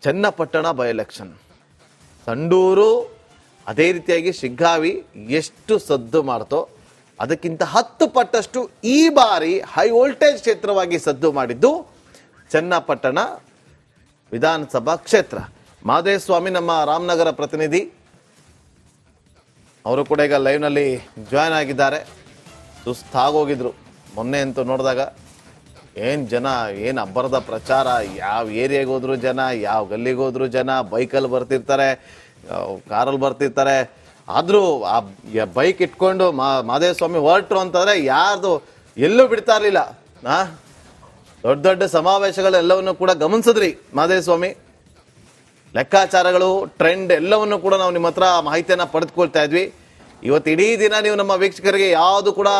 Channapatna by election. Sandur ಅದೇ ರೀತಿಯಾಗಿ ಶಿಗ್ಗಾವಿ ಎಷ್ಟು ಸದ್ದು ಮಾಡ್ತೋ ಅದಕ್ಕಿಂತ 10 ಪಟ್ಟಷ್ಟು ಈ ಬಾರಿ ಹೈ ವೋಲ್ಟೇಜ್ ಕ್ಷೇತ್ರವಾಗಿ ಸದ್ದು ಮಾಡಿದ್ದು ಚನ್ನಪಟ್ಟಣ ವಿಧಾನಸಭಾ ಕ್ಷೇತ್ರ. ಮಾದೇಸ್ವಾಮಿ ನಮ್ಮ ರಾಮನಗರ ಪ್ರತಿನಿಧಿ, ಅವರು ಕೂಡ ಈಗ ಲೈವ್ನಲ್ಲಿ ಜಾಯ್ನ್ ಆಗಿದ್ದಾರೆ. ಸುಸ್ತಾಗೋಗಿದ್ರು ಮೊನ್ನೆ ಅಂತೂ ನೋಡಿದಾಗ. ಏನು ಜನ, ಏನು ಅಬ್ಬರದ ಪ್ರಚಾರ, ಯಾವ ಏರಿಯಾಗೆ ಹೋದ್ರು ಜನ, ಯಾವ ಗಲ್ಲಿಗೆ ಹೋದ್ರು ಜನ, ಬೈಕಲ್ಲಿ ಬರ್ತಿರ್ತಾರೆ, ಕಾರಲ್ಲಿ ಬರ್ತಿರ್ತಾರೆ. ಆದರೂ ಆ ಬೈಕ್ ಇಟ್ಕೊಂಡು ಮಾದೇಸ್ವಾಮಿ ಹೊರಟರು ಅಂತಂದರೆ ಯಾರ್ದು ಎಲ್ಲೂ ಬಿಡ್ತಾ ಇರಲಿಲ್ಲ. ದೊಡ್ಡ ದೊಡ್ಡ ಸಮಾವೇಶಗಳೆಲ್ಲವನ್ನು ಕೂಡ ಗಮನಿಸಿದ್ರಿ ಮಾದೇಸ್ವಾಮಿ. ಲೆಕ್ಕಾಚಾರಗಳು, ಟ್ರೆಂಡ್ ಎಲ್ಲವನ್ನು ಕೂಡ ನಾವು ನಿಮ್ಮ ಹತ್ರ ಮಾಹಿತಿಯನ್ನು ಪಡೆದುಕೊಳ್ತಾ ಇದ್ವಿ. ಇವತ್ತು ಇಡೀ ದಿನ ನೀವು ನಮ್ಮ ವೀಕ್ಷಕರಿಗೆ ಯಾವುದು ಕೂಡ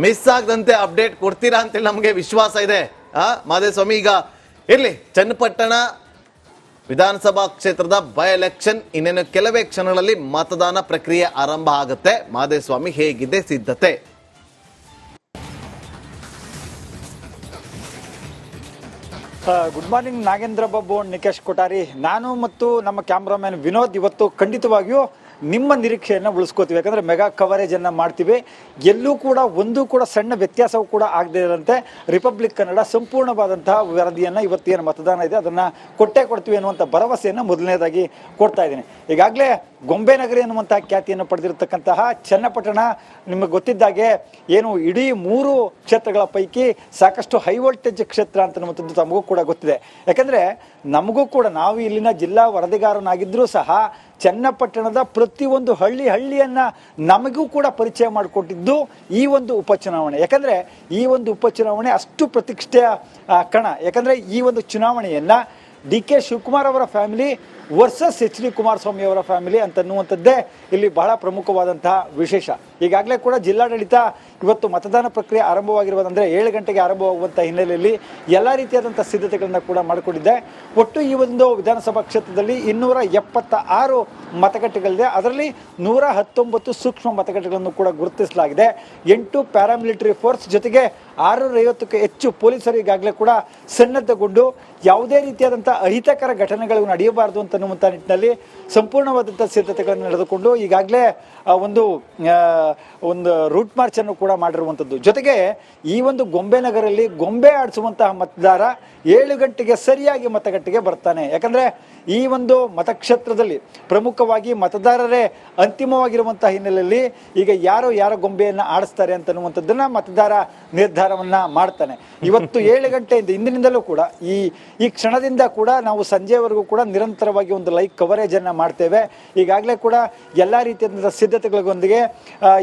ಮಿಸ್ ಆಗದಂತೆ ಅಪ್ಡೇಟ್ ಕೊಡ್ತೀರಾ ಅಂತೇಳಿ ನಮಗೆ ವಿಶ್ವಾಸ ಇದೆ. ಮಾದೇಸ್ವಾಮಿ, ಈಗ ಇರಲಿ, ಚನ್ನಪಟ್ಟಣ ವಿಧಾನಸಭಾ ಕ್ಷೇತ್ರದ ಬೈ ಎಲೆಕ್ಷನ್ ಇನ್ನೇನು ಕೆಲವೇ ಕ್ಷಣಗಳಲ್ಲಿ ಮತದಾನ ಪ್ರಕ್ರಿಯೆ ಆರಂಭ ಆಗುತ್ತೆ. ಮಾದೇಸ್ವಾಮಿ, ಹೇಗಿದೆ ಸಿದ್ಧತೆ? Good morning Nagendra Babu, Nikesh Kothari. ನಾನು ಮತ್ತು ನಮ್ಮ ಕ್ಯಾಮ್ರಾಮನ್ ವಿನೋದ್ ಇವತ್ತು ಖಂಡಿತವಾಗಿಯೂ ನಿಮ್ಮ ನಿರೀಕ್ಷೆಯನ್ನು ಉಳಿಸ್ಕೋತೀವಿ. ಯಾಕಂದರೆ ಮೆಗಾ ಕವರೇಜನ್ನು ಮಾಡ್ತೀವಿ. ಎಲ್ಲೂ ಕೂಡ ಒಂದು ಕೂಡ ಸಣ್ಣ ವ್ಯತ್ಯಾಸವೂ ಕೂಡ ಆಗದೇ ಇರೋಂತೆ ರಿಪಬ್ಲಿಕ್ ಕನ್ನಡ ಸಂಪೂರ್ಣವಾದಂತಹ ವರದಿಯನ್ನು ಇವತ್ತೇನು ಮತದಾನ ಇದೆ ಅದನ್ನು ಕೊಟ್ಟೇ ಕೊಡ್ತೀವಿ ಅನ್ನುವಂಥ ಭರವಸೆಯನ್ನು ಮೊದಲನೇದಾಗಿ ಕೊಡ್ತಾ ಇದ್ದೀನಿ. ಈಗಾಗಲೇ ಗೊಂಬೆ ನಗರಿ ಅನ್ನುವಂಥ ಖ್ಯಾತಿಯನ್ನು ಪಡೆದಿರತಕ್ಕಂತಹ ಚನ್ನಪಟ್ಟಣ ನಿಮಗೆ ಗೊತ್ತಿದ್ದಾಗೆ ಏನು ಇಡೀ 3 ಕ್ಷೇತ್ರಗಳ ಪೈಕಿ ಸಾಕಷ್ಟು ಹೈ ವೋಲ್ಟೇಜ್ ಕ್ಷೇತ್ರ ಅಂತನ್ನುವಂಥದ್ದು ತಮಗೂ ಕೂಡ ಗೊತ್ತಿದೆ. ಯಾಕಂದರೆ ನಮಗೂ ಕೂಡ, ನಾವು ಇಲ್ಲಿನ ಜಿಲ್ಲಾ ವರದಿಗಾರನಾಗಿದ್ದರೂ ಸಹ ಚನ್ನಪಟ್ಟಣದ ಪ್ರತಿಯೊಂದು ಹಳ್ಳಿಯನ್ನು ನಮಗೂ ಕೂಡ ಪರಿಚಯ ಮಾಡಿಕೊಟ್ಟಿದ್ದು ಈ ಒಂದು ಉಪಚುನಾವಣೆ. ಯಾಕಂದರೆ ಈ ಒಂದು ಉಪಚುನಾವಣೆ ಅಷ್ಟು ಪ್ರತಿಷ್ಠೆಯ ಕಣ. ಯಾಕಂದರೆ ಈ ಒಂದು ಚುನಾವಣೆಯನ್ನು ಡಿ.ಕೆ. ಶಿವಕುಮಾರ್ ಅವರ ಫ್ಯಾಮಿಲಿ ವರ್ಸಸ್ ಎಚ್.ಡಿ. ಕುಮಾರಸ್ವಾಮಿ ಅವರ ಫ್ಯಾಮಿಲಿ ಅಂತನ್ನುವಂಥದ್ದೇ ಇಲ್ಲಿ ಬಹಳ ಪ್ರಮುಖವಾದಂತಹ ವಿಶೇಷ. ಈಗಾಗಲೇ ಕೂಡ ಜಿಲ್ಲಾಡಳಿತ ಇವತ್ತು ಮತದಾನ ಪ್ರಕ್ರಿಯೆ ಆರಂಭವಾಗಿರುವುದಂದರೆ 7 ಗಂಟೆಗೆ ಆರಂಭವಾಗುವಂಥ ಹಿನ್ನೆಲೆಯಲ್ಲಿ ಎಲ್ಲ ರೀತಿಯಾದಂಥ ಸಿದ್ಧತೆಗಳನ್ನು ಕೂಡ ಮಾಡಿಕೊಂಡಿದ್ದೆ. ಒಟ್ಟು ಈ ಒಂದು ವಿಧಾನಸಭಾ ಕ್ಷೇತ್ರದಲ್ಲಿ 276 ಮತಗಟ್ಟೆಗಳಿದೆ. ಅದರಲ್ಲಿ 119 ಸೂಕ್ಷ್ಮ ಮತಗಟ್ಟೆಗಳನ್ನು ಕೂಡ ಗುರುತಿಸಲಾಗಿದೆ. 8 ಪ್ಯಾರಾಮಿಲಿಟರಿ ಫೋರ್ಸ್ ಜೊತೆಗೆ 650ಕ್ಕೂ ಹೆಚ್ಚು ಪೊಲೀಸರು ಈಗಾಗಲೇ ಕೂಡ ಸನ್ನದ್ಧಗೊಂಡು ಯಾವುದೇ ರೀತಿಯಾದಂಥ ಅಹಿತಕರ ಘಟನೆಗಳು ನಡೆಯಬಾರದು ಅಂತನ್ನುವಂಥ ನಿಟ್ಟಿನಲ್ಲಿ ಸಂಪೂರ್ಣವಾದಂಥ ಸಿದ್ಧತೆಗಳನ್ನು ನಡೆದುಕೊಂಡು ಈಗಾಗಲೇ ಒಂದು ರೂಟ್ ಮಾರ್ಚನ್ನು ಕೂಡ ಮಾಡಿರುವಂಥದ್ದು. ಜೊತೆಗೆ ಈ ಒಂದು ಗೊಂಬೆ ನಗರಲ್ಲಿ ಗೊಂಬೆ ಆಡಿಸುವಂತಹ ಮತದಾರ 7 ಗಂಟೆಗೆ ಸರಿಯಾಗಿ ಮತಗಟ್ಟೆಗೆ ಬರ್ತಾನೆ. ಯಾಕಂದರೆ ಈ ಒಂದು ಮತಕ್ಷೇತ್ರದಲ್ಲಿ ಪ್ರಮುಖವಾಗಿ ಮತದಾರರೇ ಅಂತಿಮವಾಗಿರುವಂಥ ಹಿನ್ನೆಲೆಯಲ್ಲಿ ಈಗ ಯಾರ ಗೊಂಬೆಯನ್ನು ಆಡಿಸ್ತಾರೆ ಅಂತನ್ನುವಂಥದ್ದನ್ನು ಮತದಾರ ನಿರ್ಧಾರವನ್ನು ಮಾಡ್ತಾನೆ. ಇವತ್ತು 7 ಗಂಟೆಯಿಂದ ಇಂದಿನಿಂದಲೂ ಕೂಡ ಈ ಕ್ಷಣದಿಂದ ಕೂಡ ನಾವು ಸಂಜೆವರೆಗೂ ಕೂಡ ನಿರಂತರವಾಗಿ ಒಂದು ಲೈವ್ ಕವರೇಜನ್ನು ಮಾಡ್ತೇವೆ. ಈಗಾಗಲೇ ಕೂಡ ಎಲ್ಲ ರೀತಿಯಾದಂಥ ಸಿದ್ಧತೆಗಳೊಂದಿಗೆ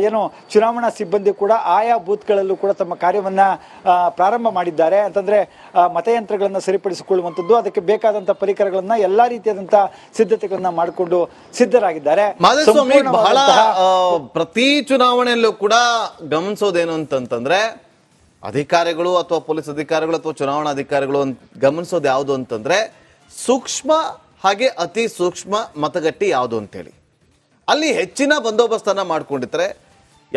ಏನು ಚುನಾವಣಾ ಸಿಬ್ಬಂದಿ ಕೂಡ ಆಯಾ ಬೂತ್ಗಳಲ್ಲೂ ಕೂಡ ತಮ್ಮ ಕಾರ್ಯವನ್ನು ಪ್ರಾರಂಭ ಮಾಡಿದ್ದಾರೆ. ಅಂತಂದರೆ ಮತಯಂತ್ರಗಳನ್ನು ಸರಿಪಡಿಸಿಕೊಳ್ಳುವಂಥದ್ದು, ಅದಕ್ಕೆ ಬೇಕಾದಂಥ ಪರಿಕರಗಳನ್ನು ಎಲ್ಲ ರೀತಿಯಾದಂಥ ಸಿದ್ಧತೆಗಳನ್ನ ಮಾಡಿಕೊಂಡು ಸಿದ್ಧರಾಗಿದ್ದಾರೆ. ಬಹಳ ಪ್ರತಿ ಚುನಾವಣೆಯಲ್ಲೂ ಕೂಡ ಗಮನಿಸೋದೇನು ಅಂತಂದ್ರೆ ಅಧಿಕಾರಿಗಳು ಅಥವಾ ಪೊಲೀಸ್ ಅಧಿಕಾರಿಗಳು ಅಥವಾ ಚುನಾವಣಾ ಅಧಿಕಾರಿಗಳು ಗಮನಿಸೋದು ಯಾವುದು ಅಂತಂದ್ರೆ ಸೂಕ್ಷ್ಮ ಹಾಗೆ ಅತಿ ಸೂಕ್ಷ್ಮ ಮತಗಟ್ಟೆ ಯಾವುದು ಅಂತೇಳಿ ಅಲ್ಲಿ ಹೆಚ್ಚಿನ ಬಂದೋಬಸ್ತನ್ನ ಮಾಡ್ಕೊಂಡಿರ್ತಾರೆ.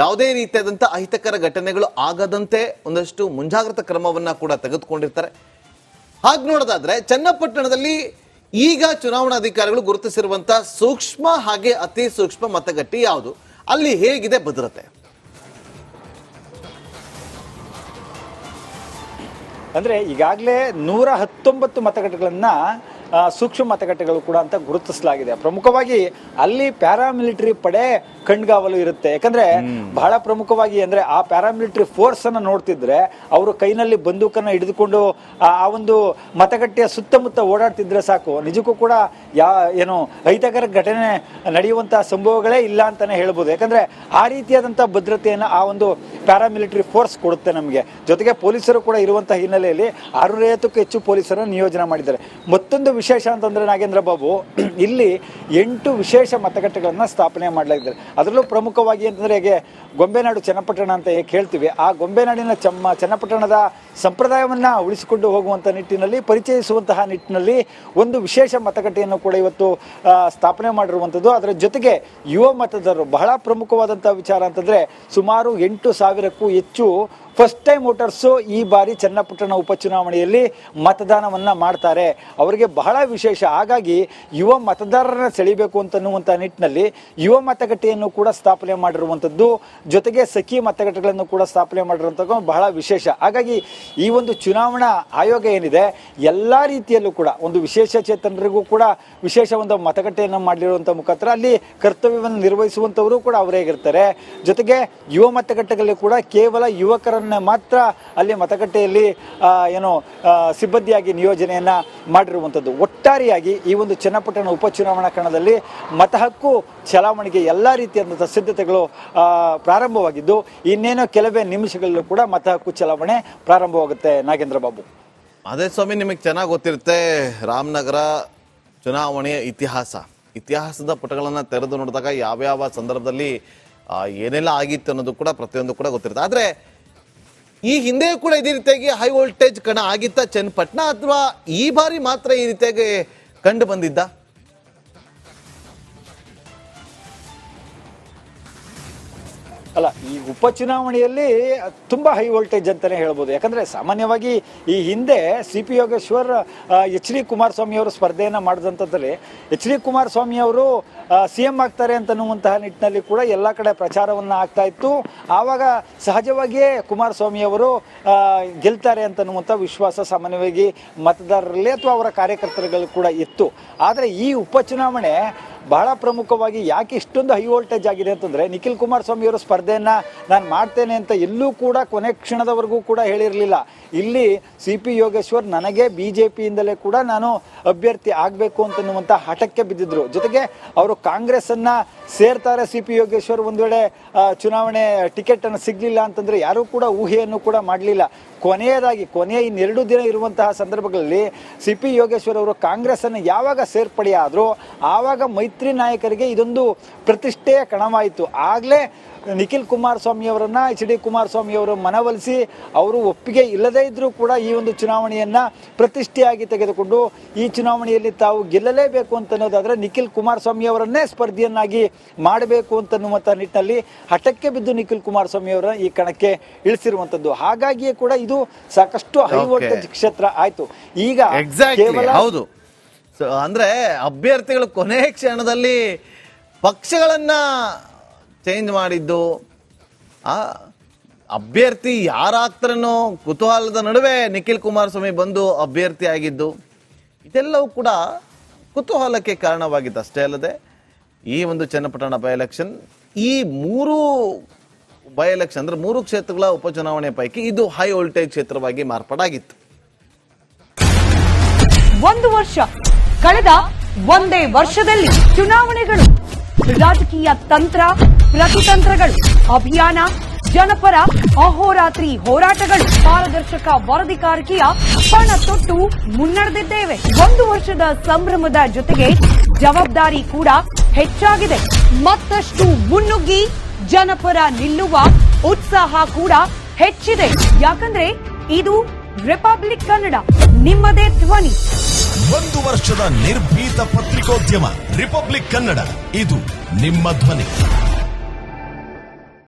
ಯಾವುದೇ ರೀತಿಯಾದಂಥ ಅಹಿತಕರ ಘಟನೆಗಳು ಆಗದಂತೆ ಒಂದಷ್ಟು ಮುಂಜಾಗ್ರತಾ ಕ್ರಮವನ್ನ ಕೂಡ ತೆಗೆದುಕೊಂಡಿರ್ತಾರೆ. ಹಾಗೆ ನೋಡೋದಾದ್ರೆ ಚನ್ನಪಟ್ಟಣದಲ್ಲಿ ಈಗ ಚುನಾವಣಾಧಿಕಾರಿಗಳು ಗುರುತಿಸಿರುವಂತಹ ಸೂಕ್ಷ್ಮ ಹಾಗೆ ಅತಿ ಸೂಕ್ಷ್ಮ ಮತಗಟ್ಟೆ ಯಾವುದು, ಅಲ್ಲಿ ಹೇಗಿದೆ ಭದ್ರತೆ? ಅಂದರೆ ಈಗಾಗಲೇ 119 ಮತಗಟ್ಟೆಗಳನ್ನು ಸೂಕ್ಷ್ಮ ಮತಗಟ್ಟೆಗಳು ಕೂಡ ಅಂತ ಗುರುತಿಸಲಾಗಿದೆ. ಪ್ರಮುಖವಾಗಿ ಅಲ್ಲಿ ಪ್ಯಾರಾಮಿಲಿಟರಿ ಪಡೆ ಕಣ್ಗಾವಲು ಇರುತ್ತೆ. ಯಾಕಂದ್ರೆ ಬಹಳ ಪ್ರಮುಖವಾಗಿ ಅಂದ್ರೆ ಆ ಪ್ಯಾರಾಮಿಲಿಟರಿ ಫೋರ್ಸ್ ಅನ್ನು ನೋಡ್ತಿದ್ರೆ ಅವರು ಕೈನಲ್ಲಿ ಬಂದೂಕನ್ನು ಹಿಡಿದುಕೊಂಡು ಆ ಒಂದು ಮತಗಟ್ಟೆಯ ಸುತ್ತಮುತ್ತ ಓಡಾಡ್ತಿದ್ರೆ ಸಾಕು, ನಿಜಕ್ಕೂ ಕೂಡ ಏನು ಅಹಿತಕರ ಘಟನೆ ನಡೆಯುವಂತಹ ಸಂಭವಗಳೇ ಇಲ್ಲ ಅಂತಾನೆ ಹೇಳ್ಬೋದು. ಯಾಕಂದ್ರೆ ಆ ರೀತಿಯಾದಂತಹ ಭದ್ರತೆಯನ್ನು ಆ ಒಂದು ಪ್ಯಾರಾಮಿಲಿಟರಿ ಫೋರ್ಸ್ ಕೊಡುತ್ತೆ ನಮಗೆ. ಜೊತೆಗೆ ಪೊಲೀಸರು ಕೂಡ ಇರುವಂತಹ ಹಿನ್ನೆಲೆಯಲ್ಲಿ 650ಕ್ಕೂ ಹೆಚ್ಚು ಪೊಲೀಸರನ್ನು ನಿಯೋಜನೆ ಮಾಡಿದ್ದಾರೆ. ಮತ್ತೊಂದು ವಿಶೇಷ ಅಂತಂದ್ರೆ ನಾಗೇಂದ್ರ ಬಾಬು, ಇಲ್ಲಿ 8 ವಿಶೇಷ ಮತಗಟ್ಟೆಗಳನ್ನ ಸ್ಥಾಪನೆ ಮಾಡಲಾಗಿದೆ. ಅದರಲ್ಲೂ ಪ್ರಮುಖವಾಗಿ ಅಂತಂದ್ರೆ ಹೇಗೆ ಗೊಂಬೆನಾಡು ಚನ್ನಪಟ್ಟಣ ಅಂತ ಹೇಗೆ ಹೇಳ್ತೀವಿ, ಆ ಗೊಂಬೆನಾಡಿನ ಚನ್ನಪಟ್ಟಣದ ಸಂಪ್ರದಾಯವನ್ನ ಉಳಿಸಿಕೊಂಡು ಹೋಗುವಂತ ನಿಟ್ಟಿನಲ್ಲಿ, ಪರಿಚಯಿಸುವಂತಹ ನಿಟ್ಟಿನಲ್ಲಿ ಒಂದು ವಿಶೇಷ ಮತಗಟ್ಟೆಯನ್ನು ಕೂಡ ಇವತ್ತು ಸ್ಥಾಪನೆ ಮಾಡಿರುವಂಥದ್ದು. ಅದರ ಜೊತೆಗೆ ಯುವ ಮತದಾರರು ಬಹಳ ಪ್ರಮುಖವಾದಂತಹ ವಿಚಾರ ಅಂತಂದ್ರೆ ಸುಮಾರು 8,000ಕ್ಕೂ ಹೆಚ್ಚು ಫಸ್ಟ್ ಟೈಮ್ ವೋಟರ್ಸು ಈ ಬಾರಿ ಚನ್ನಪಟ್ಟಣ ಉಪಚುನಾವಣೆಯಲ್ಲಿ ಮತದಾನವನ್ನು ಮಾಡ್ತಾರೆ. ಅವರಿಗೆ ಬಹಳ ವಿಶೇಷ. ಹಾಗಾಗಿ ಯುವ ಮತದಾರರನ್ನ ಸೆಳಿಬೇಕು ಅಂತನ್ನುವಂಥ ನಿಟ್ಟಿನಲ್ಲಿ ಯುವ ಮತಗಟ್ಟೆಯನ್ನು ಕೂಡ ಸ್ಥಾಪನೆ ಮಾಡಿರುವಂಥದ್ದು, ಜೊತೆಗೆ ಸಖಿ ಮತಗಟ್ಟೆಗಳನ್ನು ಕೂಡ ಸ್ಥಾಪನೆ ಮಾಡಿರುವಂಥದ್ದು ಬಹಳ ವಿಶೇಷ. ಹಾಗಾಗಿ ಈ ಒಂದು ಚುನಾವಣಾ ಆಯೋಗ ಏನಿದೆ ಎಲ್ಲ ರೀತಿಯಲ್ಲೂ ಕೂಡ ಒಂದು ವಿಶೇಷ ಚೇತನರಿಗೂ ಕೂಡ ವಿಶೇಷ ಒಂದು ಮತಗಟ್ಟೆಯನ್ನು ಮಾಡಿರುವಂಥ ಮುಖಾಂತರ ಅಲ್ಲಿ ಕರ್ತವ್ಯವನ್ನು ನಿರ್ವಹಿಸುವಂಥವರು ಕೂಡ ಅವರೇ ಇರ್ತಾರೆ. ಜೊತೆಗೆ ಯುವ ಮತಗಟ್ಟೆಗಳಲ್ಲಿ ಕೂಡ ಕೇವಲ ಯುವಕರನ್ನ ಮಾತ್ರ ಅಲ್ಲಿ ಮತಗಟ್ಟೆಯಲ್ಲಿ ಸಿಬ್ಬಂದಿಯಾಗಿ ನಿಯೋಜನೆಯನ್ನ ಮಾಡಿರುವಂಥದ್ದು. ಒಟ್ಟಾರೆಯಾಗಿ ಈ ಒಂದು ಚನ್ನಪಟ್ಟಣ ಉಪಚುನಾವಣಾ ಕಣದಲ್ಲಿ ಮತ ಹಕ್ಕು ಚಲಾವಣೆಗೆ ಎಲ್ಲ ರೀತಿಯಾದಂಥ ಸಿದ್ಧತೆಗಳು ಪ್ರಾರಂಭವಾಗಿದ್ದು ಇನ್ನೇನೋ ಕೆಲವೇ ನಿಮಿಷಗಳಲ್ಲೂ ಕೂಡ ಮತ ಹಕ್ಕು ಚಲಾವಣೆ ಪ್ರಾರಂಭವಾಗುತ್ತೆ. ನಾಗೇಂದ್ರ ಬಾಬು. ಅದೇ ಸ್ವಾಮಿ, ನಿಮಗೆ ಚೆನ್ನಾಗಿ ಗೊತ್ತಿರುತ್ತೆ ರಾಮನಗರ ಚುನಾವಣೆಯ ಇತಿಹಾಸದ ಪುಟಗಳನ್ನು ತೆರೆದು ನೋಡಿದಾಗ ಯಾವ್ಯಾವ ಸಂದರ್ಭದಲ್ಲಿ ಏನೆಲ್ಲ ಆಗಿತ್ತು ಅನ್ನೋದು ಕೂಡ ಪ್ರತಿಯೊಂದು ಕೂಡ ಗೊತ್ತಿರುತ್ತೆ. ಆದರೆ ಈ ಹಿಂದೆ ಕೂಡ ಇದೇ ರೀತಿಯಾಗಿ ಹೈ ವೋಲ್ಟೇಜ್ ಕಣ ಆಗಿತ್ತ ಚನ್ನಪಟ್ಟಣ, ಅಥವಾ ಈ ಬಾರಿ ಮಾತ್ರ ಈ ರೀತಿಯಾಗಿ ಕಂಡು ಬಂದಿದ್ದ? ಅಲ್ಲ, ಈ ಉಪಚುನಾವಣೆಯಲ್ಲಿ ತುಂಬಾ ಹೈ ವೋಲ್ಟೇಜ್ ಅಂತಾನೆ ಹೇಳ್ಬೋದು. ಯಾಕಂದ್ರೆ ಸಾಮಾನ್ಯವಾಗಿ ಈ ಹಿಂದೆ ಸಿ.ಪಿ. ಯೋಗೇಶ್ವರ್ ಎಚ್.ಡಿ. ಕುಮಾರಸ್ವಾಮಿ ಅವರು ಸ್ಪರ್ಧೆಯನ್ನ ಮಾಡಿದಂಥದ್ದಲ್ಲಿ ಎಚ್.ಡಿ. ಕುಮಾರಸ್ವಾಮಿ ಅವರು CM ಆಗ್ತಾರೆ ಅಂತನ್ನುವಂತಹ ನಿಟ್ಟಿನಲ್ಲಿ ಕೂಡ ಎಲ್ಲ ಕಡೆ ಪ್ರಚಾರವನ್ನ ಆಗ್ತಾ ಇತ್ತು. ಆವಾಗ ಸಹಜವಾಗಿಯೇ ಕುಮಾರಸ್ವಾಮಿ ಅವರು ಗೆಲ್ತಾರೆ ಅಂತನ್ನುವಂಥ ವಿಶ್ವಾಸ ಸಾಮಾನ್ಯವಾಗಿ ಮತದಾರರಲ್ಲಿ ಅಥವಾ ಅವರ ಕಾರ್ಯಕರ್ತರುಗಳು ಕೂಡ ಇತ್ತು. ಆದರೆ ಈ ಉಪಚುನಾವಣೆ ಬಹಳ ಪ್ರಮುಖವಾಗಿ ಯಾಕೆ ಇಷ್ಟೊಂದು ಹೈ ವೋಲ್ಟೇಜ್ ಆಗಿದೆ ಅಂತಂದ್ರೆ, ನಿಖಿಲ್ ಕುಮಾರಸ್ವಾಮಿ ಅವರು ಸ್ಪರ್ಧೆಯನ್ನ ನಾನು ಮಾಡ್ತೇನೆ ಅಂತ ಎಲ್ಲೂ ಕೂಡ ಕೊನೆ ಕ್ಷಣದವರೆಗೂ ಕೂಡ ಹೇಳಿರಲಿಲ್ಲ. ಇಲ್ಲಿ ಸಿ.ಪಿ. ಯೋಗೇಶ್ವರ್ ನನಗೆ BJPಯಿಂದಲೇ ಕೂಡ ನಾನು ಅಭ್ಯರ್ಥಿ ಆಗಬೇಕು ಅಂತನ್ನುವಂಥ ಹಠಕ್ಕೆ ಬಿದ್ದಿದ್ರು. ಜೊತೆಗೆ ಅವರು ಕಾಂಗ್ರೆಸ್ ಅನ್ನ ಸೇರ್ತಾರೆ ಸಿ.ಪಿ. ಯೋಗೇಶ್ವರ್ ಒಂದು ವೇಳೆ ಚುನಾವಣೆ ಟಿಕೆಟ್ ಅನ್ನು ಸಿಗ್ಲಿಲ್ಲ ಅಂತಂದ್ರೆ ಯಾರೂ ಕೂಡ ಊಹೆಯನ್ನು ಕೂಡ ಮಾಡಲಿಲ್ಲ. ಕೊನೆಯ ಇನ್ನೆರಡು ದಿನ ಇರುವಂತಹ ಸಂದರ್ಭಗಳಲ್ಲಿ ಸಿ.ಪಿ. ಯೋಗೇಶ್ವರ್ ಅವರು ಕಾಂಗ್ರೆಸ್ ಅನ್ನು ಯಾವಾಗ ಸೇರ್ಪಡೆಯಾದ್ರು ಆವಾಗ ಮೈತ್ರಿ ನಾಯಕರಿಗೆ ಇದೊಂದು ಪ್ರತಿಷ್ಠೆಯ ಕಣವಾಯಿತು. ಆಗ್ಲೇ ನಿಖಿಲ್ ಕುಮಾರಸ್ವಾಮಿ ಅವರನ್ನ ಎಚ್.ಡಿ. ಕುಮಾರಸ್ವಾಮಿ ಅವರು ಮನವೊಲಿಸಿ ಅವರು ಒಪ್ಪಿಗೆ ಇಲ್ಲದೇ ಇದ್ರೂ ಕೂಡ ಈ ಒಂದು ಚುನಾವಣೆಯನ್ನ ಪ್ರತಿಷ್ಠೆಯಾಗಿ ತೆಗೆದುಕೊಂಡು ಈ ಚುನಾವಣೆಯಲ್ಲಿ ತಾವು ಗೆಲ್ಲಲೇಬೇಕು ಅಂತನ್ನೋದಾದ್ರೆ ನಿಖಿಲ್ ಕುಮಾರಸ್ವಾಮಿ ಅವರನ್ನೇ ಸ್ಪರ್ಧೆಯನ್ನಾಗಿ ಮಾಡಬೇಕು ಅಂತನ್ನುವಂಥ ನಿಟ್ಟಿನಲ್ಲಿ ಹಠಕ್ಕೆ ಬಿದ್ದು ನಿಖಿಲ್ ಕುಮಾರಸ್ವಾಮಿ ಅವರ ಈ ಕಣಕ್ಕೆ ಇಳಿಸಿರುವಂತದ್ದು. ಹಾಗಾಗಿಯೇ ಕೂಡ ಇದು ಸಾಕಷ್ಟು ಹೈ ವೋಲ್ಟೇಜ್ ಕ್ಷೇತ್ರ ಆಯ್ತು. ಈಗ ಕೇವಲ ಹೌದು, ಅಂದ್ರೆ ಅಭ್ಯರ್ಥಿಗಳು ಕೊನೆ ಕ್ಷಣದಲ್ಲಿ ಪಕ್ಷಗಳನ್ನ ಚೇಂಜ್ ಮಾಡಿದ್ದು, ಅಭ್ಯರ್ಥಿ ಯಾರಾಗ್ತಾರನ್ನೋ ಕುತೂಹಲದ ನಡುವೆ ನಿಖಿಲ್ ಕುಮಾರಸ್ವಾಮಿ ಬಂದು ಅಭ್ಯರ್ಥಿ ಆಗಿದ್ದು, ಇದೆಲ್ಲವೂ ಕೂಡ ಕುತೂಹಲಕ್ಕೆ ಕಾರಣವಾಗಿತ್ತು. ಅಷ್ಟೇ ಅಲ್ಲದೆ ಈ ಒಂದು ಚನ್ನಪಟ್ಟಣ ಬೈ ಎಲೆಕ್ಷನ್, ಈ 3 ಬೈ ಎಲೆಕ್ಷನ್ ಅಂದ್ರೆ 3 ಕ್ಷೇತ್ರಗಳ ಉಪಚುನಾವಣೆ ಪೈಕಿ ಇದು ಹೈ ವೋಲ್ಟೇಜ್ ಕ್ಷೇತ್ರವಾಗಿ ಮಾರ್ಪಾಡಾಗಿತ್ತು. ಒಂದು ವರ್ಷ ಕಳೆದ ಒಂದೇ ವರ್ಷದಲ್ಲಿ ಚುನಾವಣೆಗಳು, ರಾಜಕೀಯ ತಂತ್ರ ಪ್ರತಿತಂತ್ರಗಳು, ಅಭಿಯಾನ, ಜನಪರ ಅಹೋರಾತ್ರಿ ಹೋರಾಟಗಳು, ಪಾರದರ್ಶಕ ವರದಿಗಾರಿಕೆಯ ಪಣ ತೊಟ್ಟು ಮುನ್ನಡೆದಿದ್ದೇವೆ. ಒಂದು ವರ್ಷದ ಸಂಭ್ರಮದ ಜೊತೆಗೆ ಜವಾಬ್ದಾರಿ ಕೂಡ ಹೆಚ್ಚಾಗಿದೆ. ಮತ್ತಷ್ಟು ಮುನ್ನುಗ್ಗಿ ಜನಪರ ನಿಲ್ಲುವ ಉತ್ಸಾಹ ಕೂಡ ಹೆಚ್ಚಿದೆ. ಯಾಕಂದ್ರೆ ಇದು ರಿಪಬ್ಲಿಕ್ ಕನ್ನಡ, ನಿಮ್ಮದೇ ಧ್ವನಿ. 1 ವರ್ಷದ ನಿರ್ಭೀತ ಪತ್ರಿಕೋದ್ಯಮ ರಿಪಬ್ಲಿಕ್ ಕನ್ನಡ, ಇದು ನಿಮ್ಮ ಧ್ವನಿ.